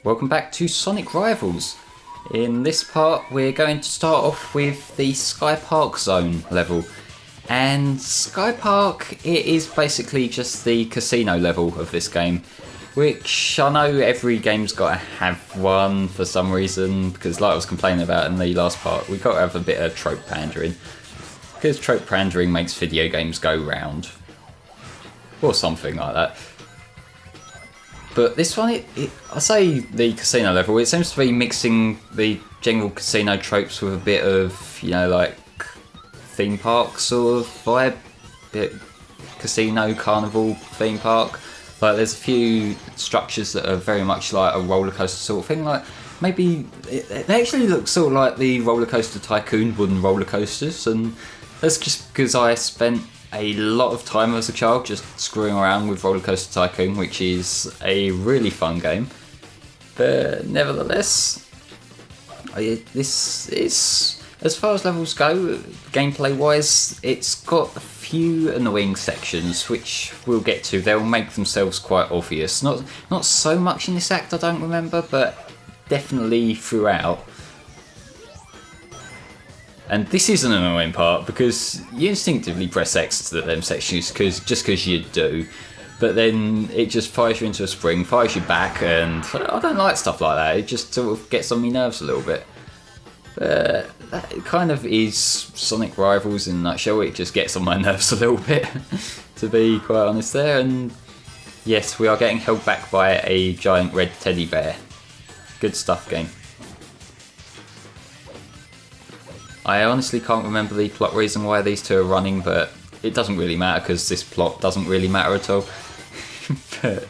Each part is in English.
Welcome back to Sonic Rivals. In this part we're going to start off with the Sky Park Zone level. And Sky Park, it is basically just the casino level of this game. Which I know every game's got to have one for some reason, because like I was complaining about in the last part, we've got to have a bit of trope pandering. Because trope pandering makes video games go round. Or something like that. But this one, I say the casino level, it seems to be mixing the general casino tropes with a bit of, you know, like theme park sort of vibe. Bit casino, carnival, theme park. Like there's a few structures that are very much like a roller coaster sort of thing. Like maybe, they actually look sort of like the Roller Coaster Tycoon wooden roller coasters. And that's just because I spent a lot of time as a child just screwing around with Roller Coaster Tycoon, which is a really fun game. But nevertheless, this is, as far as levels go, gameplay wise, it's got a few annoying sections which we'll get to. They'll make themselves quite obvious. Not so much in this act, I don't remember, but definitely throughout. And this is an annoying part because you instinctively press X to them sections just because you do. But then it just fires you into a spring, fires you back, and I don't like stuff like that. It just sort of gets on my nerves a little bit. But that kind of is Sonic Rivals in a nutshell. It just gets on my nerves a little bit, to be quite honest there. And yes, we are getting held back by a giant red teddy bear. Good stuff, game. I honestly can't remember the plot reason why these two are running, but it doesn't really matter because this plot doesn't really matter at all. But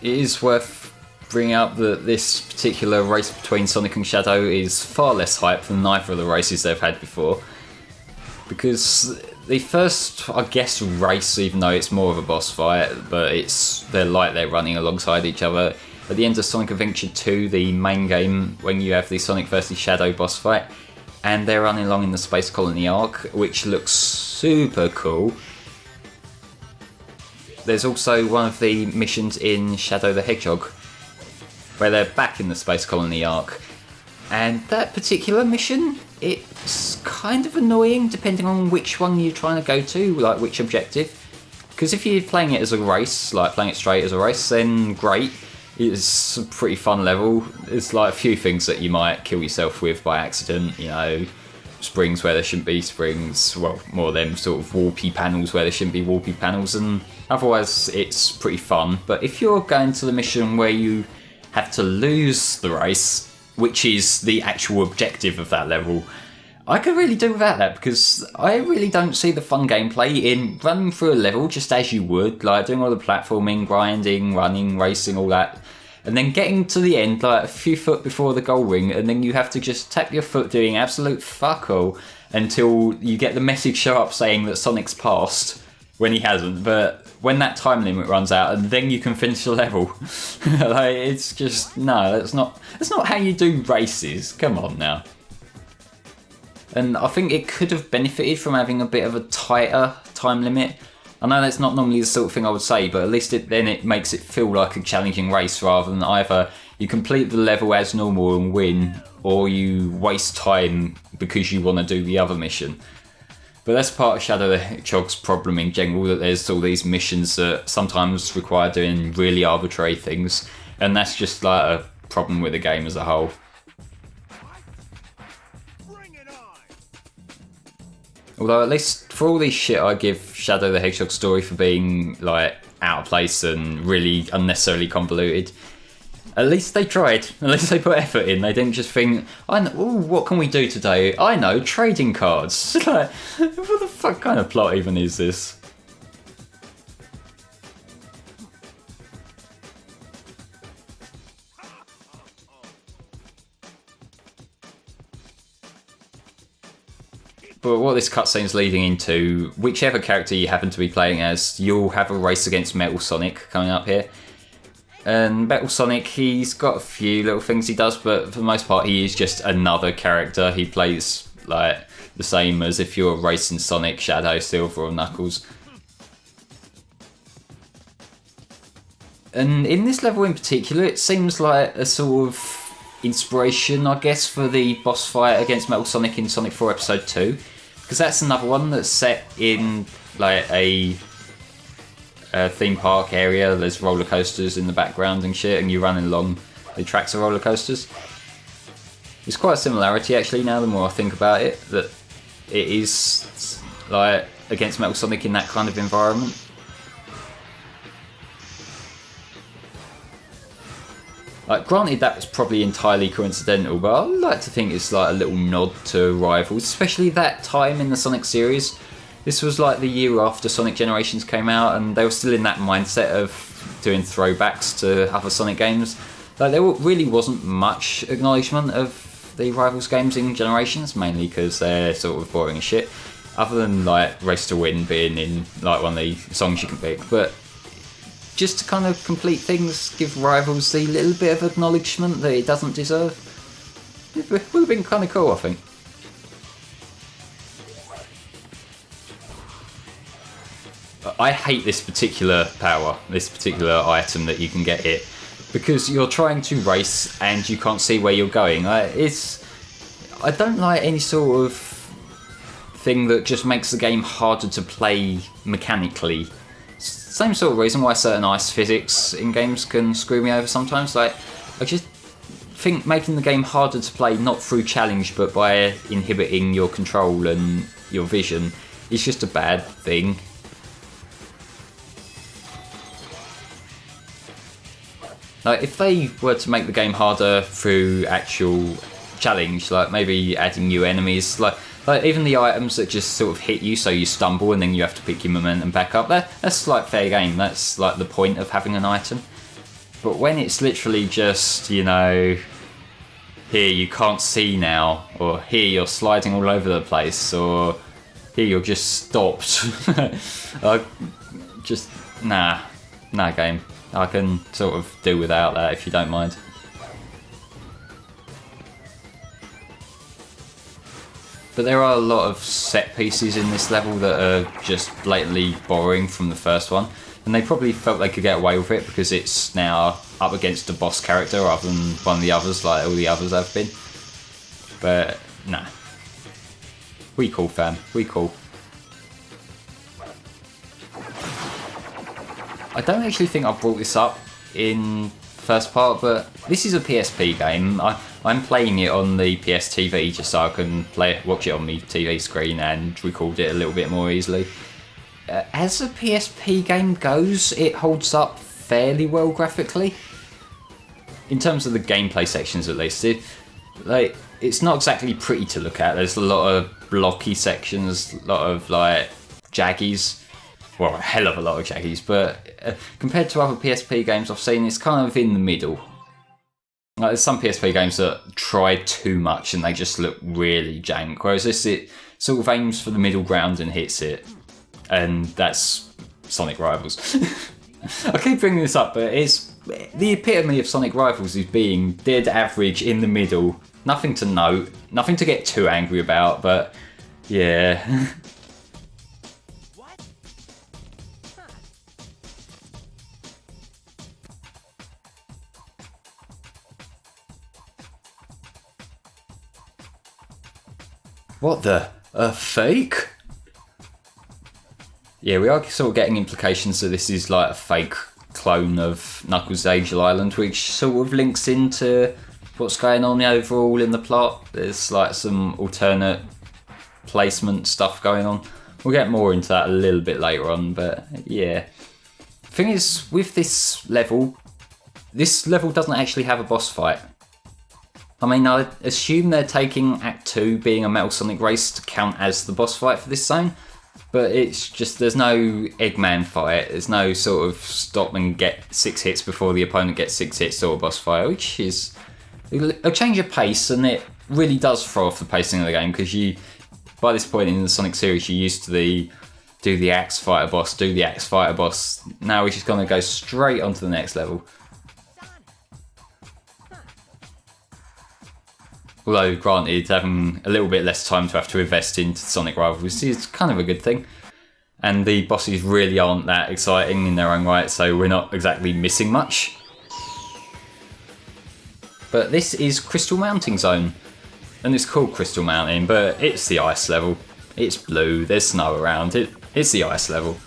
it is worth bringing up that this particular race between Sonic and Shadow is far less hype than either of the races they've had before. Because the first, I guess, race, even though it's more of a boss fight, but they're running alongside each other. At the end of Sonic Adventure 2, the main game, when you have the Sonic vs Shadow boss fight, and they're running along in the Space Colony Arc, which looks super cool. There's also one of the missions in Shadow the Hedgehog, where they're back in the Space Colony Arc. And that particular mission, it's kind of annoying depending on which one you're trying to go to, like which objective. Because if you're playing it as a race, like playing it straight as a race, then great. It's a pretty fun level. There's like a few things that you might kill yourself with by accident, you know, springs where there shouldn't be springs, well, more of them sort of warpy panels where there shouldn't be warpy panels, and otherwise it's pretty fun. But if you're going to the mission where you have to lose the race, which is the actual objective of that level, I could really do without that, because I really don't see the fun gameplay in running through a level just as you would, like doing all the platforming, grinding, running, racing, all that, and then getting to the end like a few foot before the goal ring, and then you have to just tap your foot doing absolute fuck all until you get the message show up saying that Sonic's passed, when he hasn't. But when that time limit runs out, and then you can finish the level. Like, it's just, no, that's not how you do races. Come on now. And I think it could have benefited from having a bit of a tighter time limit. I know that's not normally the sort of thing I would say, but at least then it makes it feel like a challenging race rather than either you complete the level as normal and win, or you waste time because you want to do the other mission. But that's part of Shadow the Hedgehog's problem in general, that there's all these missions that sometimes require doing really arbitrary things, and that's just like a problem with the game as a whole. Although at least for all this shit I give Shadow the Hedgehog's story for being like out of place and really unnecessarily convoluted, at least they tried. At least they put effort in. They didn't just think, "Oh, what can we do today? I know, trading cards." Like, what the fuck kind of plot even is this? But what this cutscene's leading into, whichever character you happen to be playing as, you'll have a race against Metal Sonic coming up here. And Metal Sonic, he's got a few little things he does, but for the most part he is just another character. He plays like the same as if you're racing Sonic, Shadow, Silver or Knuckles. And in this level in particular, it seems like a sort of inspiration, I guess, for the boss fight against Metal Sonic in Sonic 4 Episode 2. Because that's another one that's set in like a theme park area. There's roller coasters in the background and shit, and you're running along the tracks of roller coasters. It's quite a similarity actually now the more I think about it, that it is like against Metal Sonic in that kind of environment. Like, granted, that was probably entirely coincidental, but I like to think it's like a little nod to rivals, especially that time in the Sonic series. This was like the year after Sonic Generations came out, and they were still in that mindset of doing throwbacks to other Sonic games. Like, there really wasn't much acknowledgement of the rivals games in Generations, mainly because they're sort of boring as shit. Other than like Race to Win being in like one of the songs you can pick, but just to kind of complete things, give Rivals the little bit of acknowledgement that it doesn't deserve. It would have been kind of cool, I think. I hate this particular power, this particular item that you can get it, because you're trying to race and you can't see where you're going. I don't like any sort of thing that just makes the game harder to play mechanically. Same sort of reason why certain ice physics in games can screw me over sometimes. Like, I just think making the game harder to play, not through challenge, but by inhibiting your control and your vision, is just a bad thing. Like, if they were to make the game harder through actual challenge, like maybe adding new enemies, like even the items that just sort of hit you so you stumble and then you have to pick your momentum back up, that's like fair game. That's like the point of having an item. But when it's literally just, you know, here you can't see now, or here you're sliding all over the place, or here you're just stopped. Nah game. I can sort of do without that if you don't mind. But there are a lot of set pieces in this level that are just blatantly borrowing from the first one, and they probably felt they could get away with it because it's now up against a boss character rather than one of the others like all the others have been. But nah, we cool fam, we cool. I don't actually think I brought this up in the first part, but this is a PSP game. I'm playing it on the PS TV just so I can watch it on my TV screen and record it a little bit more easily. As a PSP game goes, it holds up fairly well graphically. In terms of the gameplay sections at least. It's not exactly pretty to look at. There's a lot of blocky sections, a lot of like jaggies. Well, a hell of a lot of jaggies, but compared to other PSP games I've seen, it's kind of in the middle. Like, there's some PSP games that try too much and they just look really jank, whereas this, it sort of aims for the middle ground and hits it. And that's Sonic Rivals. I keep bringing this up, but it's the epitome of Sonic Rivals is being dead average in the middle. Nothing to note, nothing to get too angry about, but yeah. What the? A fake? Yeah, we are sort of getting implications that this is like a fake clone of Knuckles' Angel Island, which sort of links into what's going on overall in the plot. There's like some alternate placement stuff going on. We'll get more into that a little bit later on, but yeah. The thing is, with this level doesn't actually have a boss fight. I mean, I assume they're taking Act 2 being a Metal Sonic race to count as the boss fight for this zone, but it's just, there's no Eggman fight, there's no sort of stop and get 6 hits before the opponent gets 6 hits sort of boss fight, which is a change of pace, and it really does throw off the pacing of the game, because you, by this point in the Sonic series, you're used to do the Axe Fighter boss, now we're just going to go straight onto the next level. Although, granted, having a little bit less time to have to invest into Sonic Rivals is kind of a good thing. And the bosses really aren't that exciting in their own right, so we're not exactly missing much. But this is Crystal Mounting Zone. And it's called Crystal Mountain, but it's the ice level. It's blue, there's snow around it. It's the ice level.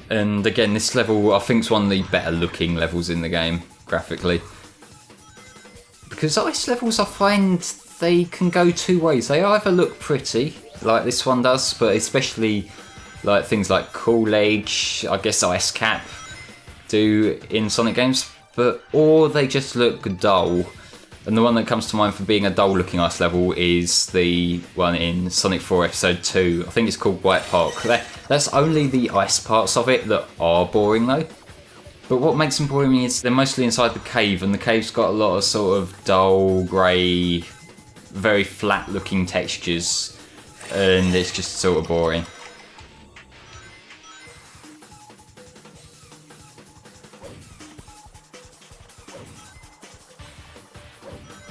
And again, this level I think is one of the better looking levels in the game, graphically. Because ice levels, I find they can go two ways. They either look pretty, like this one does, but especially like things like Cool Age, I guess Ice Cap do in Sonic games, or they just look dull. And the one that comes to mind for being a dull looking ice level is the one in Sonic 4 Episode 2. I think it's called White Park. That's only the ice parts of it that are boring though. But what makes them boring is they're mostly inside the cave, and the cave's got a lot of sort of dull, grey, very flat looking textures, and it's just sort of boring.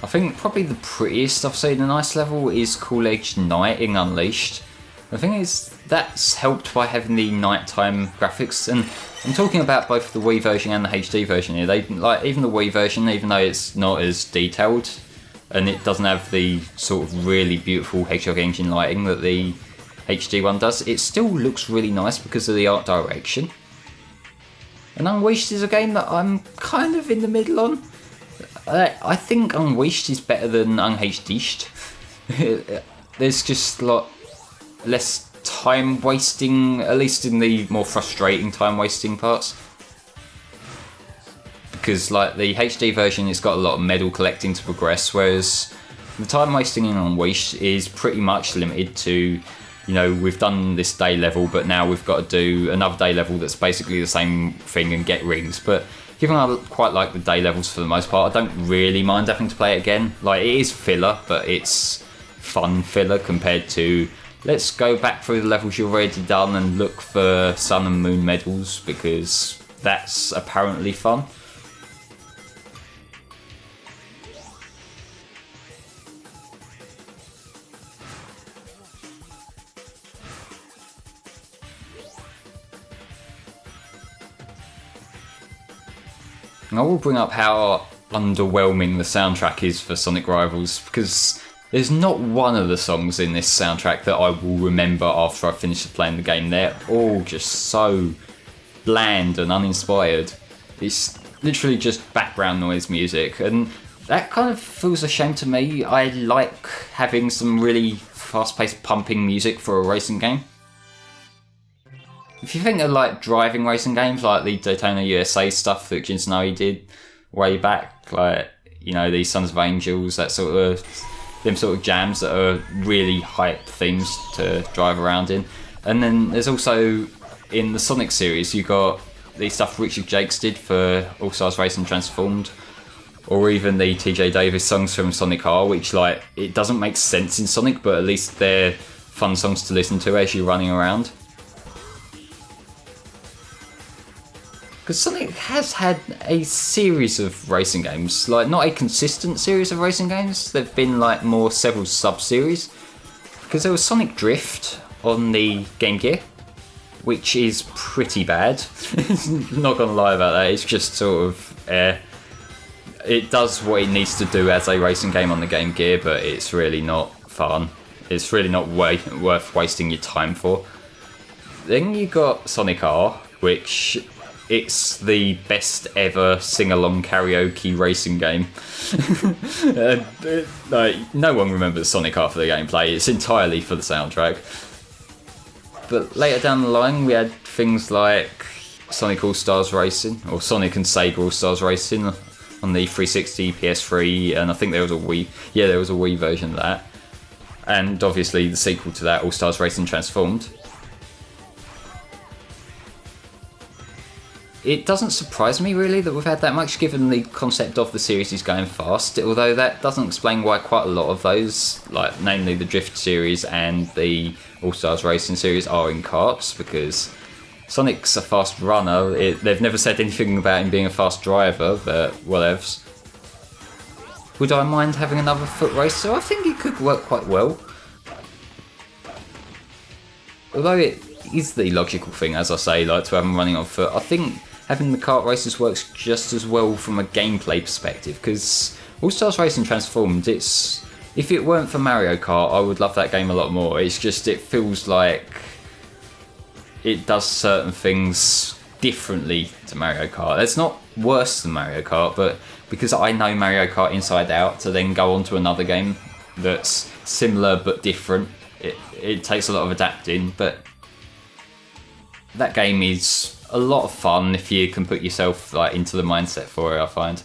I think probably the prettiest I've seen an ice level is Cool Age Night in Unleashed. The thing is, that's helped by having the nighttime graphics, and I'm talking about both the Wii version and the HD version here. They like even the Wii version, even though it's not as detailed and it doesn't have the sort of really beautiful Hedgehog engine lighting that the HD one does, it still looks really nice because of the art direction. And Unleashed is a game that I'm kind of in the middle on. I think Unleashed is better than Unhedged. There's just a lot less time wasting, at least in the more frustrating time wasting parts. Because like the HD version, it's got a lot of medal collecting to progress, whereas the time wasting in Unleashed is pretty much limited to, you know, we've done this day level, but now we've got to do another day level that's basically the same thing and get rings. But given I quite like the day levels for the most part, I don't really mind having to play it again. Like, it is filler, but it's fun filler compared to let's go back through the levels you've already done and look for Sun and Moon medals, because that's apparently fun. I will bring up how underwhelming the soundtrack is for Sonic Rivals, because there's not one of the songs in this soundtrack that I will remember after I finish playing the game. They're all just so bland and uninspired. It's literally just background noise music, and that kind of feels a shame to me. I like having some really fast-paced pumping music for a racing game. If you think of like driving racing games, like the Daytona USA stuff that Jin Snowy did way back, like, you know, the Sons of Angels, that sort of, them sort of jams that are really hype themes to drive around in. And then there's also in the Sonic series, you got the stuff Richard Jakes did for All Stars Racing Transformed, or even the TJ Davis songs from Sonic R, which, like, it doesn't make sense in Sonic, but at least they're fun songs to listen to as you're running around. Because Sonic has had a series of racing games, like not a consistent series of racing games. There've been like more several sub-series. Because there was Sonic Drift on the Game Gear, which is pretty bad. Not gonna lie about that. It's just sort of it does what it needs to do as a racing game on the Game Gear, but it's really not fun. It's really not worth wasting your time for. Then you got Sonic R, which, it's the best ever sing-along karaoke racing game. Like, no one remembers Sonic R for the gameplay, it's entirely for the soundtrack. But later down the line, we had things like Sonic All-Stars Racing, or Sonic and Sega All-Stars Racing on the 360, PS3, and I think there was a Wii. Yeah, there was a Wii version of that. And obviously the sequel to that, All-Stars Racing Transformed. It doesn't surprise me really that we've had that much, given the concept of the series is going fast, although that doesn't explain why quite a lot of those, like namely the Drift series and the All-Stars Racing series, are in carts, because Sonic's a fast runner. They've never said anything about him being a fast driver, but whatevs. Would I mind having another foot racer? I think it could work quite well. Although it is the logical thing, as I say, like to have them running on foot, I think having the kart races works just as well from a gameplay perspective, because All Stars Racing Transformed, if it weren't for Mario Kart, I would love that game a lot more. It's just, it feels like it does certain things differently to Mario Kart. It's not worse than Mario Kart, but because I know Mario Kart inside out, to then go on to another game that's similar but different, it takes a lot of adapting, but that game is a lot of fun if you can put yourself like into the mindset for it, I find.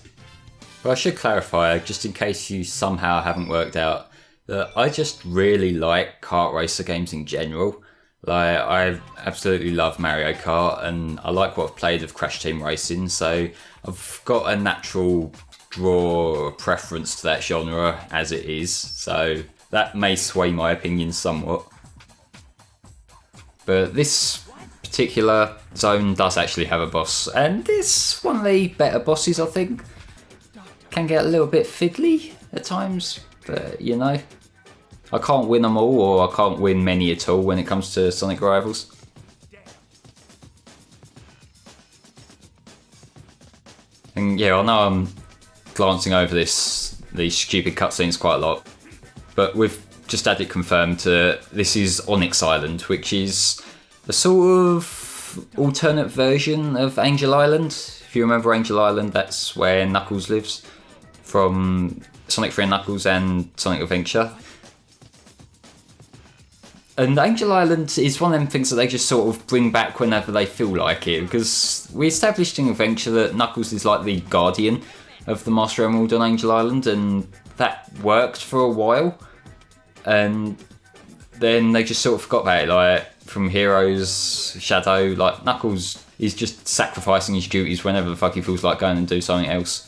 But I should clarify, just in case you somehow haven't worked out, that I just really like kart racer games in general. Like, I absolutely love Mario Kart, and I like what I've played of Crash Team Racing, so I've got a natural draw or preference to that genre as it is, so that may sway my opinion somewhat. But this particular zone does actually have a boss, and it's one of the better bosses, I think. Can get a little bit fiddly at times, but you know, I can't win them all, or I can't win many at all when it comes to Sonic Rivals. And yeah, I know I'm glancing over these stupid cutscenes quite a lot, but we've just had it confirmed this is Onyx Island, which is a sort of alternate version of Angel Island. If you remember Angel Island, that's where Knuckles lives, from Sonic 3 and Knuckles and Sonic Adventure. And Angel Island is one of them things that they just sort of bring back whenever they feel like it, because we established in Adventure that Knuckles is like the guardian of the Master Emerald on Angel Island, and that worked for a while. And then they just sort of forgot about it, like from Heroes, Shadow, like Knuckles is just sacrificing his duties whenever the fuck he feels like going and do something else.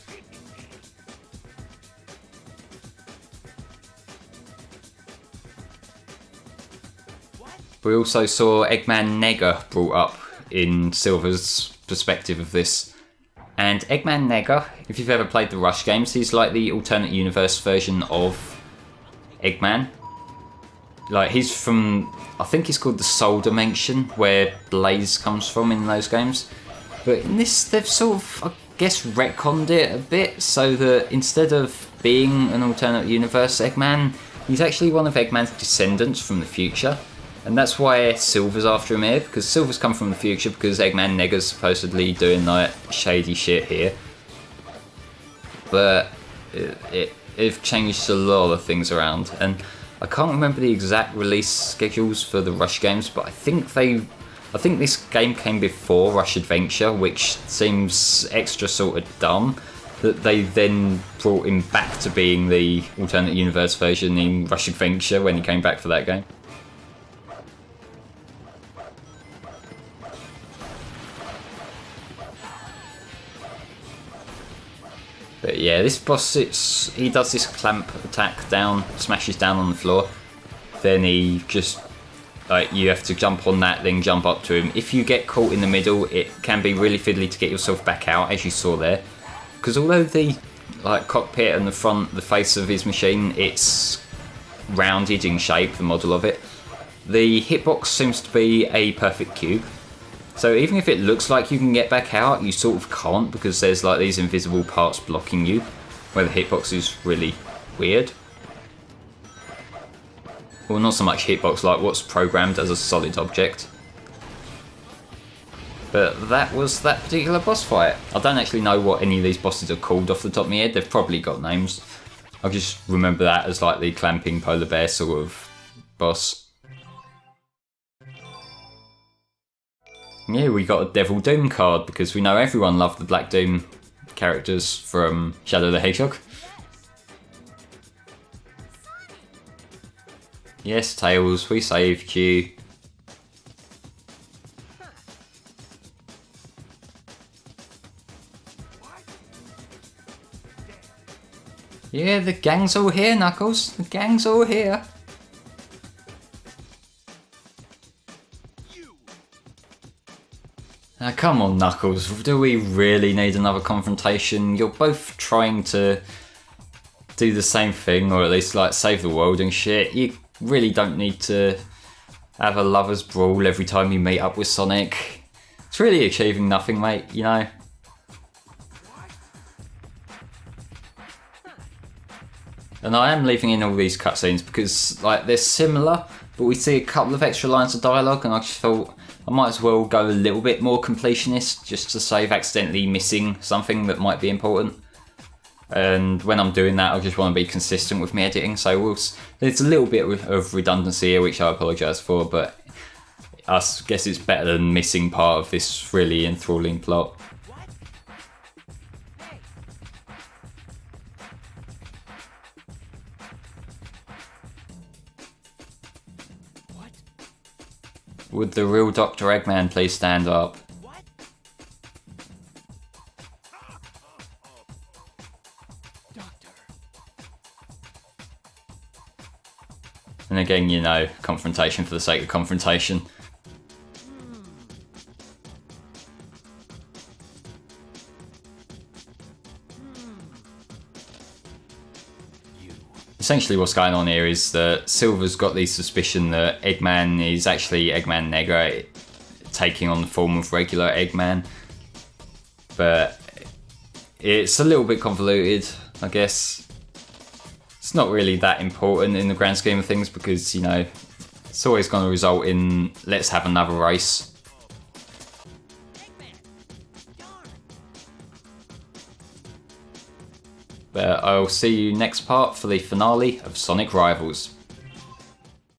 We also saw Eggman Nega brought up in Silver's perspective of this. And Eggman Nega, if you've ever played the Rush games, he's like the alternate universe version of Eggman. Like, he's from, I think he's called the Soul Dimension, where Blaze comes from in those games. But in this, they've sort of, I guess, retconned it a bit, so that instead of being an alternate universe Eggman, he's actually one of Eggman's descendants from the future. And that's why Silver's after him here, because Silver's come from the future, because Eggman Nega's supposedly doing like shady shit here. But it's changed a lot of things around, and I can't remember the exact release schedules for the Rush games, but I think this game came before Rush Adventure, which seems extra sort of dumb that they then brought him back to being the alternate universe version in Rush Adventure when he came back for that game. But yeah, this boss, he does this clamp attack down, smashes down on the floor. Then he just, like, you have to jump on that, then jump up to him. If you get caught in the middle, it can be really fiddly to get yourself back out, as you saw there. Because although the cockpit and the face of his machine, it's rounded in shape, the model of it, the hitbox seems to be a perfect cube. So even if it looks like you can get back out, you sort of can't, because there's like these invisible parts blocking you, where the hitbox is really weird. Well, not so much hitbox, like what's programmed as a solid object. But that was that particular boss fight. I don't actually know what any of these bosses are called off the top of my head. They've probably got names. I just remember that as like the clamping polar bear sort of boss. Yeah, we got a Devil Doom card, because we know everyone loved the Black Doom characters from Shadow the Hedgehog. Yes, Tails, we saved you. Yeah, the gang's all here, Knuckles. The gang's all here. Now, come on, Knuckles, do we really need another confrontation? You're both trying to do the same thing, or at least like save the world and shit. You really don't need to have a lover's brawl every time you meet up with Sonic. It's really achieving nothing, mate, you know? And I am leaving in all these cutscenes because like they're similar, but we see a couple of extra lines of dialogue, and I just thought I might as well go a little bit more completionist just to save accidentally missing something that might be important. And when I'm doing that, I just want to be consistent with my editing, so there's a little bit of redundancy here, which I apologise for, but I guess it's better than missing part of this really enthralling plot. Would the real Dr. Eggman please stand up? And again, you know, confrontation for the sake of confrontation. Essentially what's going on here is that Silver's got the suspicion that Eggman is actually Eggman Negra taking on the form of regular Eggman. But it's a little bit convoluted, I guess. It's not really that important in the grand scheme of things because, you know, it's always going to result in let's have another race. But I'll see you next part for the finale of Sonic Rivals.